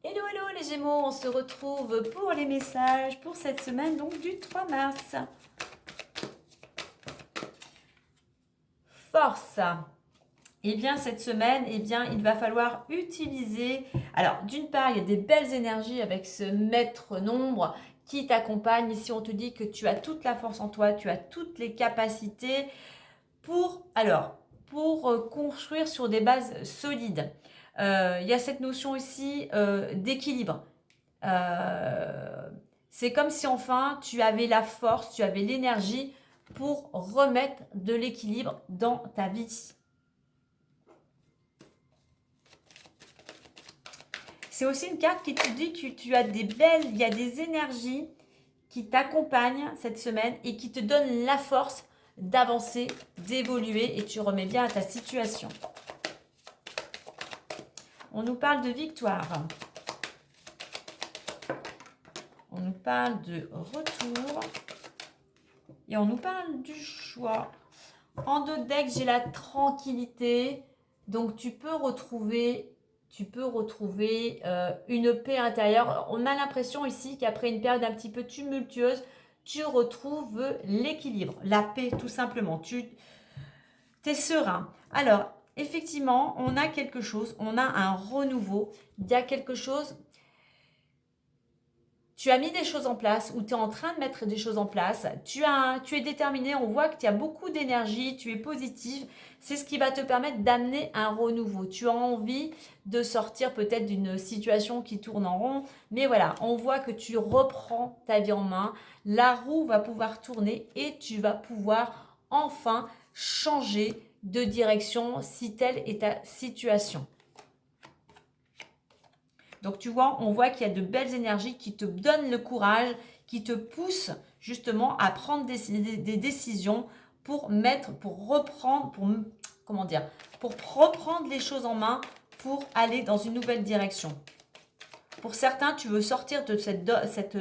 Hello, hello les Gémeaux, on se retrouve pour les messages pour cette semaine, donc du 3 mars. Force. Eh bien, cette semaine, eh bien, il va falloir utiliser... Alors, d'une part, il y a des belles énergies avec ce maître nombre qui t'accompagne. Ici, on te dit que tu as toute la force en toi, tu as toutes les capacités pour construire sur des bases solides. Il y a cette notion aussi d'équilibre. C'est comme si enfin tu avais la force, tu avais l'énergie pour remettre de l'équilibre dans ta vie. C'est aussi une carte qui te dit que tu as il y a des énergies qui t'accompagnent cette semaine et qui te donnent la force d'avancer, d'évoluer et tu remets bien à ta situation. On nous parle de victoire. On nous parle de retour. Et on nous parle du choix. En dos de deck, j'ai la tranquillité. Donc, tu peux retrouver une paix intérieure. On a l'impression ici qu'après une période un petit peu tumultueuse, tu retrouves l'équilibre, la paix tout simplement. Tu es serein. Alors, effectivement, on a quelque chose, on a un renouveau. Il y a quelque chose... Tu as mis des choses en place ou tu es en train de mettre des choses en place. Tu es déterminé, on voit que tu as beaucoup d'énergie, tu es positive. C'est ce qui va te permettre d'amener un renouveau. Tu as envie de sortir peut-être d'une situation qui tourne en rond. Mais voilà, on voit que tu reprends ta vie en main. La roue va pouvoir tourner et tu vas pouvoir enfin changer de direction si telle est ta situation. Donc tu vois, on voit qu'il y a de belles énergies qui te donnent le courage, qui te poussent justement à prendre des décisions pour reprendre, pour reprendre les choses en main, pour aller dans une nouvelle direction. Pour certains, tu veux sortir de cette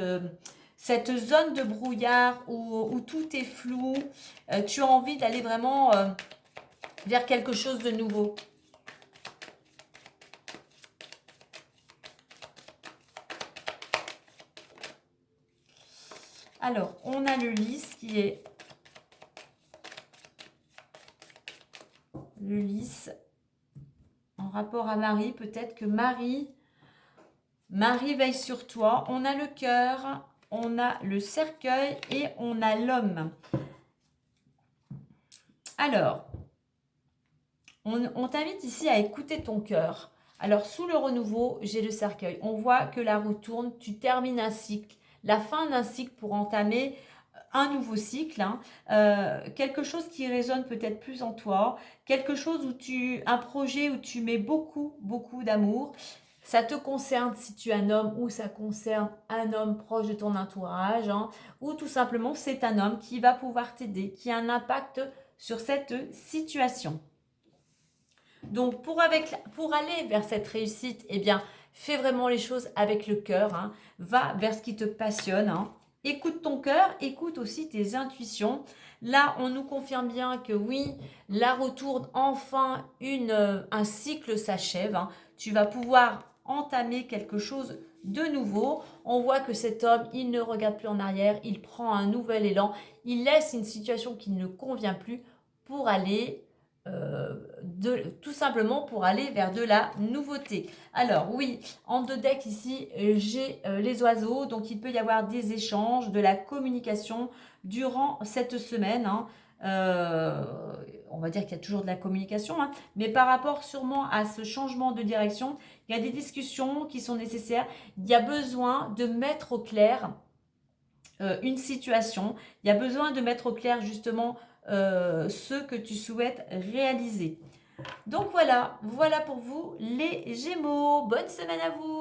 zone de brouillard où tout est flou. Tu as envie d'aller vraiment vers quelque chose de nouveau. Alors, on a le lys qui est le lys en rapport à Marie. Peut-être que Marie veille sur toi. On a le cœur, on a le cercueil et on a l'homme. Alors, on t'invite ici à écouter ton cœur. Alors, sous le renouveau, j'ai le cercueil. On voit que la roue tourne, tu termines un cycle, la fin d'un cycle pour entamer un nouveau cycle, quelque chose qui résonne peut-être plus en toi, quelque chose un projet où tu mets beaucoup, beaucoup d'amour. Ça te concerne si tu es un homme ou ça concerne un homme proche de ton entourage, ou tout simplement c'est un homme qui va pouvoir t'aider, qui a un impact sur cette situation. Donc pour aller vers cette réussite, eh bien, fais vraiment les choses avec le cœur, va vers ce qui te passionne, écoute ton cœur, écoute aussi tes intuitions. Là, on nous confirme bien que oui, la retourne enfin, un cycle s'achève. Tu vas pouvoir entamer quelque chose de nouveau. On voit que cet homme, il ne regarde plus en arrière, il prend un nouvel élan, il laisse une situation qui ne convient plus pour aller tout simplement pour aller vers de la nouveauté. Alors oui, en deux decks ici, j'ai les oiseaux, donc il peut y avoir des échanges, de la communication durant cette semaine. On va dire qu'il y a toujours de la communication, mais par rapport sûrement à ce changement de direction, il y a des discussions qui sont nécessaires. Il y a besoin de mettre au clair une situation. Il y a besoin de mettre au clair justement ce que tu souhaites réaliser. Donc voilà pour vous les Gémeaux. Bonne semaine à vous.